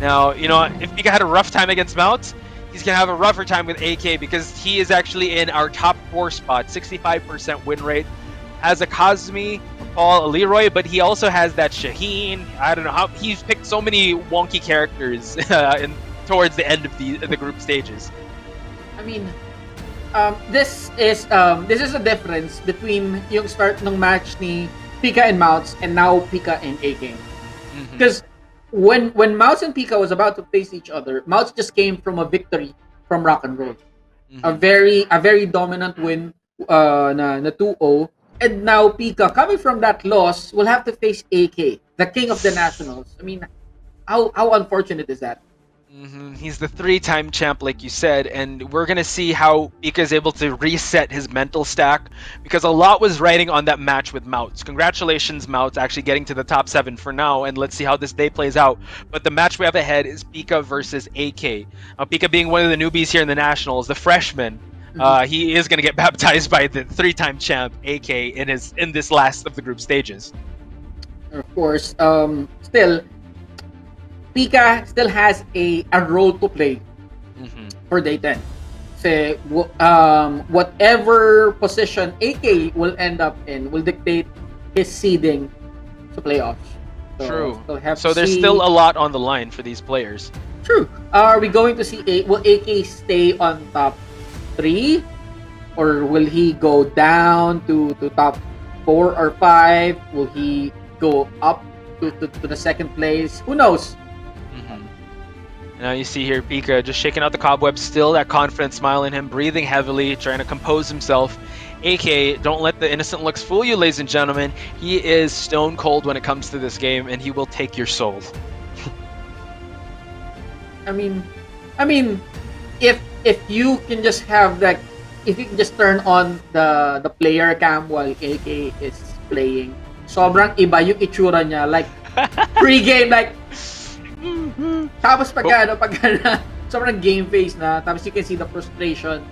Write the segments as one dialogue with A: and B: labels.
A: Now, if Pika had a rough time against Mount, he's going to have a rougher time with AK because he is actually in our top 4 spot, 65% win rate. Has a Kazumi, a Paul, a Leroy, but he also has that Shaheen. I don't know how he's picked so many wonky characters towards the end of the group stages.
B: I mean, this is a difference between yung start ng match ni Pika and Mouse and now Pika and AK. Because when Mouse and Pika was about to face each other, Mouse just came from a victory from Rock and Roll. A very dominant win na 2-0. And now Pika, coming from that loss, will have to face AK, the king of the nationals. I mean, how unfortunate is that?
A: He's the 3-time champ, like you said, and we're gonna see how Pika is able to reset his mental stack because a lot was riding on that match with Mouts. Congratulations, Mouts, actually getting to the top 7 for now, and let's see how this day plays out. But the match we have ahead is Pika versus AK. Pika being one of the newbies here in the nationals, the freshman. He is gonna get baptized by the 3-time champ AK in this last of the group stages.
B: Of course, still. Pika still has a role to play for day 10. Say, whatever position AK will end up in will dictate his seeding to playoffs.
A: So, True. So there's still a lot on the line for these players.
B: True. Are we going to see will AK stay on top 3? Or will he go down to top 4 or 5? Will he go up to the second place? Who knows?
A: Now you see here Pika just shaking out the cobwebs, still that confident smile in him, breathing heavily, trying to compose himself. AK, don't let the innocent looks fool you, ladies and gentlemen. He is stone cold when it comes to this game, and he will take your soul.
B: I mean, if you can just have that, if you can just turn on the player cam while AK is playing, sobrang iba yung itsura niya, like pre-game, like. Tapos pagka sobrang game face na, tapos you can see the frustration.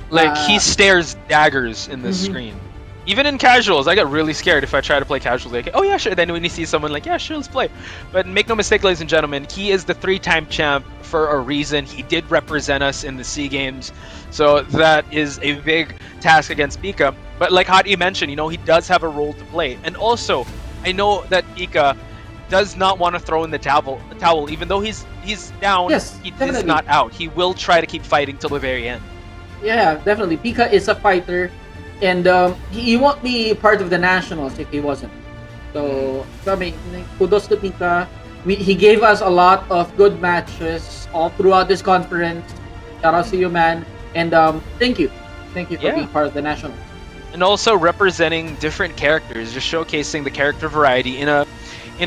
A: Like he stares daggers in the screen. Even in casuals, I get really scared if I try to play casuals. Like, oh yeah, sure. Then when you see someone like, yeah, sure, let's play. But make no mistake, ladies and gentlemen, he is the 3-time champ for a reason. He did represent us in the SEA Games, so that is a big task against Pika. But like Hati mentioned, he does have a role to play, and also I know that Pika does not want to throw in the towel, even though he's down.
B: Yes,
A: he is not out. He will try to keep fighting till the very end.
B: Yeah, definitely. Pika is a fighter, and he won't be part of the nationals if he wasn't. So I mean, kudos to Pika. He gave us a lot of good matches all throughout this conference. Shout out to you, man, and thank you for being part of the nationals.
A: And also representing different characters, just showcasing the character variety in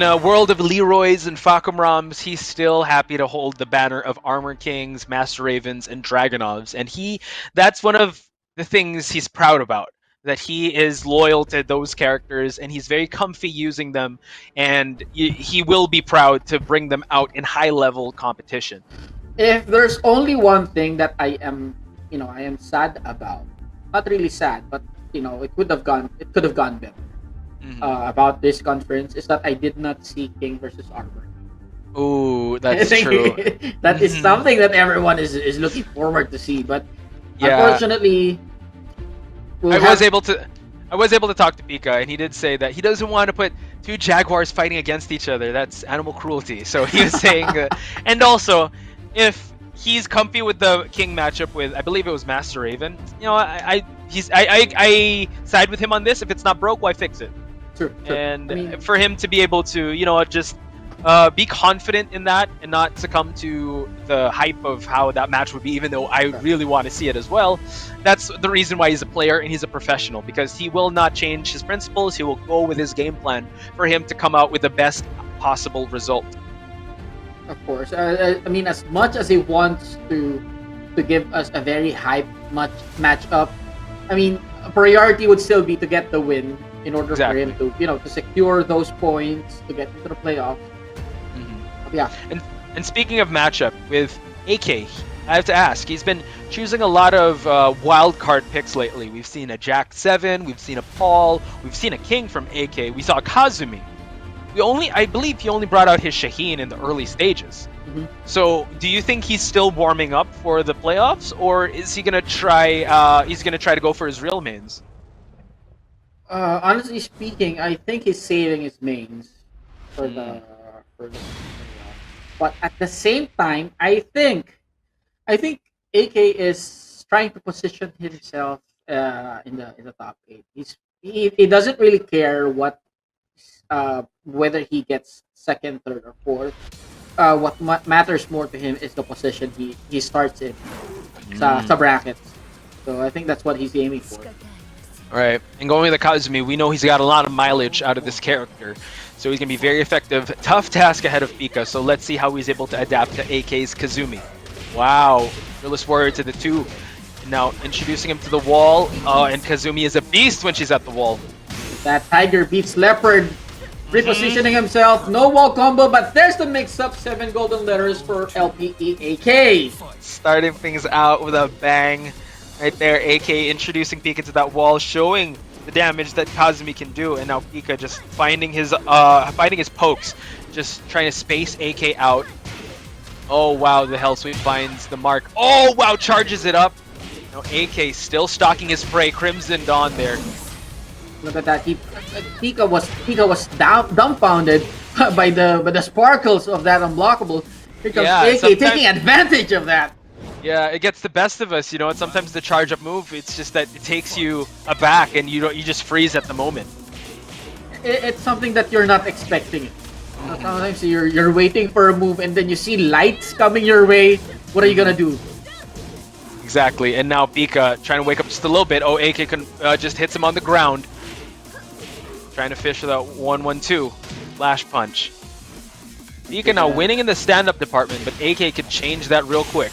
A: a world of Leroys and Fakumrams. He's still happy to hold the banner of Armor Kings, Master Ravens, and Dragonovs, and that's one of the things he's proud about. That he is loyal to those characters, and he's very comfy using them, and he will be proud to bring them out in high-level competition.
B: If there's only one thing that I am sad about, not really sad, but it could have gone better. About this conference is that I did not see King versus Armor.
A: Ooh, that's true.
B: That is something that everyone is looking forward to see, but unfortunately,
A: I was able to talk to Pika, and he did say that he doesn't want to put 2 Jaguars fighting against each other. That's animal cruelty. So he was saying that, and also if he's comfy with the King matchup with, I believe it was Master Raven, I side with him on this. If it's not broke, why fix it?
B: True.
A: And for him to be able to, just be confident in that and not succumb to the hype of how that match would be, even though I really want to see it as well. That's the reason why he's a player and he's a professional, because he will not change his principles. He will go with his game plan for him to come out with the best possible result.
B: Of course. I mean, as much as he wants to give us a very hype matchup, I mean, a priority would still be to get the win in order for him to, to secure those points to get into the playoffs. Yeah.
A: And speaking of matchup with AK, I have to ask, he's been choosing a lot of wild card picks lately. We've seen a Jack 7, we've seen a Paul, we've seen a King from AK, we saw Kazumi. I believe he only brought out his Shaheen in the early stages.
B: Mhm.
A: So, do you think he's still warming up for the playoffs, or is he gonna try? He's gonna try to go for his real mains.
B: Honestly speaking, I think he's saving his mains for
A: Mm.
B: the playoff. But at the same time, I think AK is trying to position himself in the top eight. He doesn't really care whether he gets second, third, or fourth. What matters more to him is the position he starts in sa brackets. So I think that's what he's aiming for.
A: All right, and going with the Kazumi, we know he's got a lot of mileage out of this character, so he's gonna be very effective. Tough task ahead of Pika, so let's see how he's able to adapt to AK's Kazumi. Wow, Fearless Warrior to the 2. Now introducing him to the wall. Oh, and Kazumi is a beast when she's at the wall.
B: That Tiger beats Leopard, repositioning himself. No wall combo, but there's the mix-up. 7 golden letters for LPE.AK.
A: Starting things out with a bang. Right there, AK introducing Pika to that wall, showing the damage that Kazumi can do, and now Pika just finding his pokes, just trying to space AK out. Oh wow, the Hell Sweep finds the mark. Oh wow, charges it up. Now AK still stalking his prey. Crimson Dawn there.
B: Look at that. Pika was dumbfounded by the sparkles of that unblockable. Here comes AK taking advantage of that.
A: Yeah, it gets the best of us, you know. And sometimes the charge up move, it's just that it takes you aback, and you just freeze at the moment.
B: It's something that you're not expecting. Sometimes you're waiting for a move, and then you see lights coming your way. What are you gonna do?
A: Exactly, and now Pika trying to wake up just a little bit. Oh, AK can, just hits him on the ground. Trying to fish that 1-1-2 flash punch. Pika now winning in the stand-up department, but AK could change that real quick.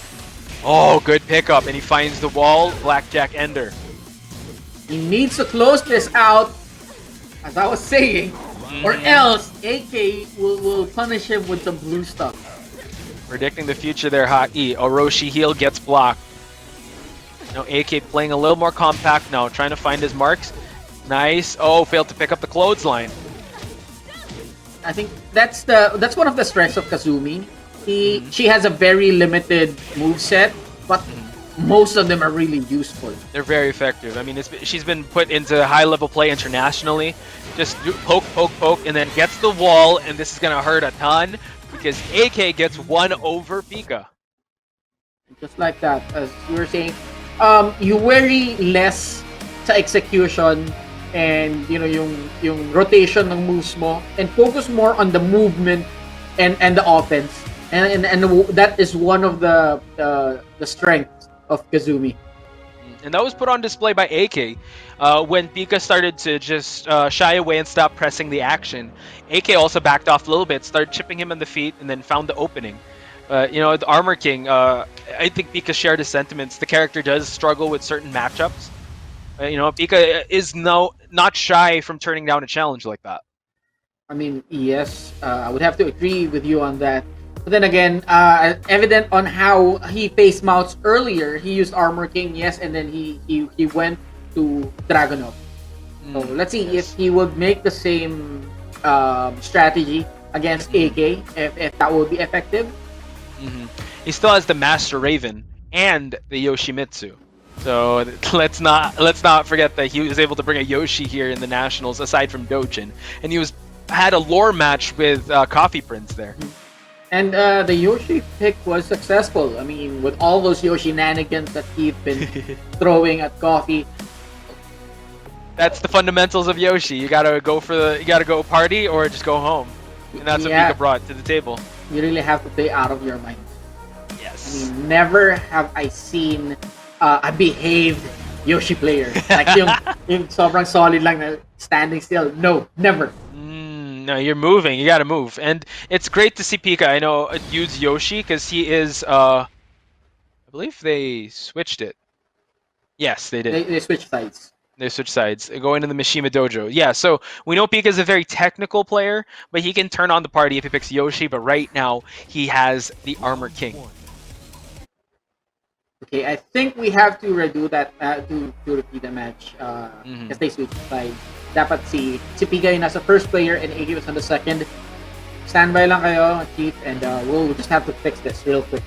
A: Oh, good pickup, and he finds the wall. Blackjack Ender.
B: He needs to close this out, as I was saying, or else AK will punish him with some blue stuff.
A: Predicting the future there, Haki. Orochi heal gets blocked. Now AK playing a little more compact now, trying to find his marks. Nice. Oh, failed to pick up the clothesline.
B: I think that's one of the strengths of Kazumi. She has a very limited moveset, but most of them are really useful.
A: They're very effective. I mean, she's been put into high-level play internationally. Just do poke, poke, poke, and then gets the wall, and this is going to hurt a ton because AK gets one over Pika.
B: Just like that, as you were saying, you worry less sa execution and yung rotation ng moves mo, and focus more on the movement and the offense. And that is one of the strengths of Kazumi.
A: And that was put on display by AK when Pika started to just shy away and stop pressing the action. AK also backed off a little bit, started chipping him in the feet, and then found the opening. The Armor King, I think Pika shared his sentiments. The character does struggle with certain matchups. Pika is not shy from turning down a challenge like that.
B: I mean, yes, I would have to agree with you on that. But then again, evident on how he faced Mouts earlier, he used Armor King, yes, and then he went to Dragunov. So let's see if he would make the same strategy against AK, if that would be effective.
A: He still has the Master Raven and the Yoshimitsu. So let's not forget that he was able to bring a Yoshi here in the Nationals aside from Dojin, and he had a lore match with Coffee Prince there.
B: And the Yoshi pick was successful. I mean, with all those Yoshi shenanigans that he's been throwing at Coffee.
A: That's the fundamentals of Yoshi. You gotta go party or just go home, and that's what Pika brought to the table.
B: You really have to play out of your mind.
A: Yes.
B: I mean, never have I seen a behaved Yoshi player. Like yung sobrang solid lang na standing still. No, never.
A: No, you're moving. You gotta move, and it's great to see Pika. I know use Yoshi because he is. I believe they switched it. Yes, they did.
B: They switched sides.
A: They switched sides, going to the Mishima Dojo. Yeah, so we know Pika is a very technical player, but he can turn on the party if he picks Yoshi. But right now, he has the Armor King.
B: Okay, I think we have to redo that to repeat the match because they switched sides. dapat si Pika yung nasa first player and AK was on the second. Standby lang kayo, Chief, and we'll just have to fix this real quick.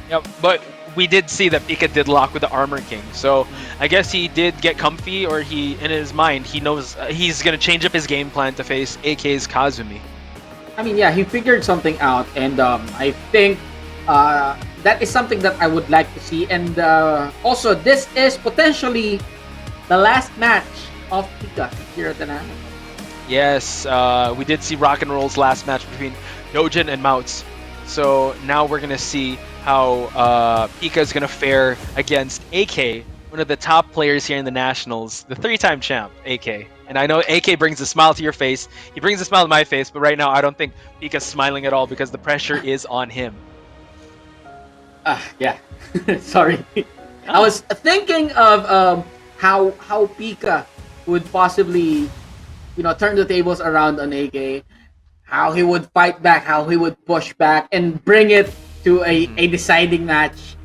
A: Yep, but we did see that Pika did lock with the Armor King, so I guess he did get comfy, or he, in his mind, he knows he's gonna change up his game plan to face AK's Kazumi.
B: I mean, yeah, he figured something out, and I think that is something that I would like to see. And also, this is potentially the last match of Pika here at the National.
A: Yes, we did see Rock and Roll's last match between Dojin and Mouts. So now we're going to see how Pika is going to fare against AK, one of the top players here in the Nationals, the 3-time champ, AK. And I know AK brings a smile to your face. He brings a smile to my face, but right now I don't think Pika's smiling at all because the pressure is on him.
B: Yeah. Sorry. I was thinking of how Pika would possibly turn the tables around on AK, how he would fight back, how he would push back and bring it to a deciding match.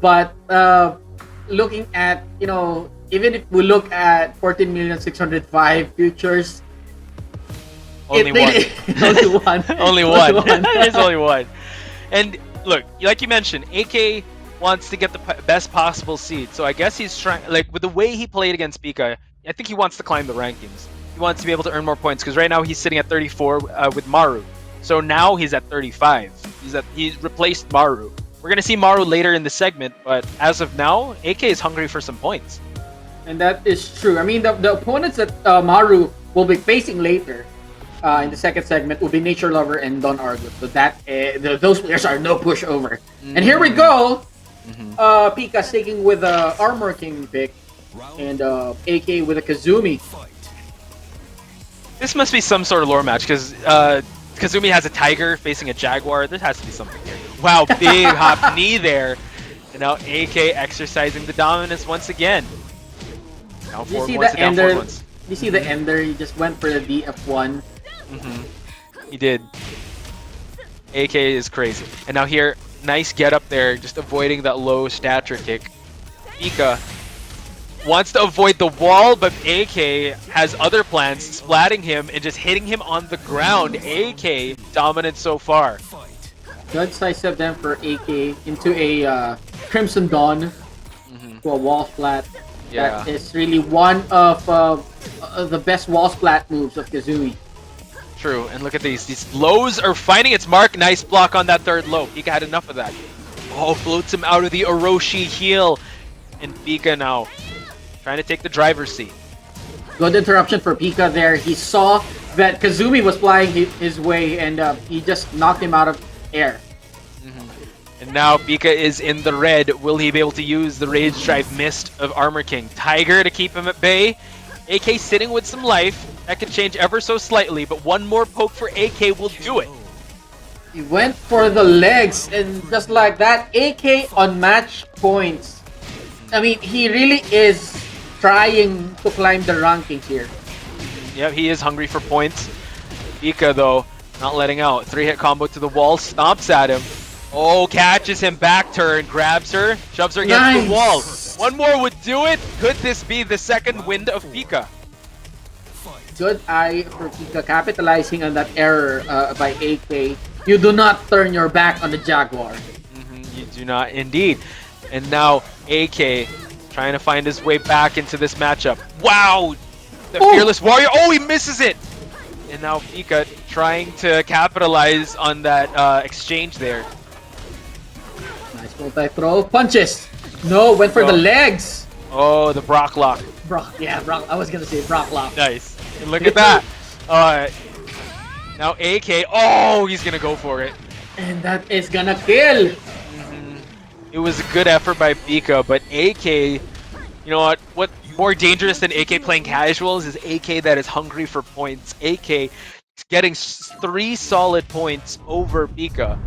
B: But looking at, even if we look at 14,605 futures,
A: only one.
B: Only one.
A: Only one. There's only one. And look, like you mentioned, AK wants to get the best possible seed. So I guess he's trying, like, with the way he played against Pika, I think he wants to climb the rankings. He wants to be able to earn more points because right now he's sitting at 34 with Maru. So now he's at 35. He's replaced Maru. We're gonna see Maru later in the segment, but as of now, AK is hungry for some points.
B: And that is true. I mean, the opponents that Maru will be facing later in the second segment will be Nature Lover and Don Argus. So that those players are no pushover. And here we go. Pika sticking with the Armor King pick, and AK with a Kazumi.
A: This must be some sort of lore match because Kazumi has a tiger facing a jaguar. There has to be something here. Wow, big hop knee there. And now AK exercising the dominance once again. Down forward once, down forward once.
B: You see the Ender? He just went for the DF1.
A: He did. AK is crazy. And now here, nice get up there, just avoiding that low stature kick. Pika wants to avoid the wall, but AK has other plans, splatting him and just hitting him on the ground. AK dominant so far.
B: Good sidestep then for AK into a Crimson Dawn to a wall splat.
A: Yeah.
B: That is really one of the best wall splat moves of Kazumi.
A: True, and look at these. These lows are finding its mark. Nice block on that third low. Pika had enough of that. Oh, floats him out of the Orochi heel. And Pika now trying to take the driver's seat.
B: Good interruption for Pika there. He saw that Kazumi was flying his way, and he just knocked him out of air.
A: And now Pika is in the red. Will he be able to use the Rage Drive Mist of Armor King? Tiger to keep him at bay. AK sitting with some life. That could change ever so slightly, but one more poke for AK will do it.
B: He went for the legs, and just like that, AK on match points. I mean, he really is trying to climb the rankings here.
A: Yep, he is hungry for points. Pika, though, not letting out. 3-hit combo to the wall, stomps at him. Oh, catches him, back turn, grabs her, shoves her against the wall. One more would do it. Could this be the second wind of Pika?
B: Good eye for Pika, capitalizing on that error by AK. You do not turn your back on the Jaguar.
A: You do not, indeed. And now AK trying to find his way back into this matchup. Wow! The Fearless Warrior. Oh, he misses it! And now Pika trying to capitalize on that exchange there.
B: Nice multi-throw. Punches! No, went for the legs!
A: Oh, the Brock lock.
B: Brock, I was gonna say Brock lock.
A: Nice. And look at that. Now AK. Oh, he's gonna go for it.
B: And that is gonna kill!
A: It was a good effort by Pika, but AK, you know what more dangerous than AK playing casuals is AK that is hungry for points. AK getting 3 solid points over Pika.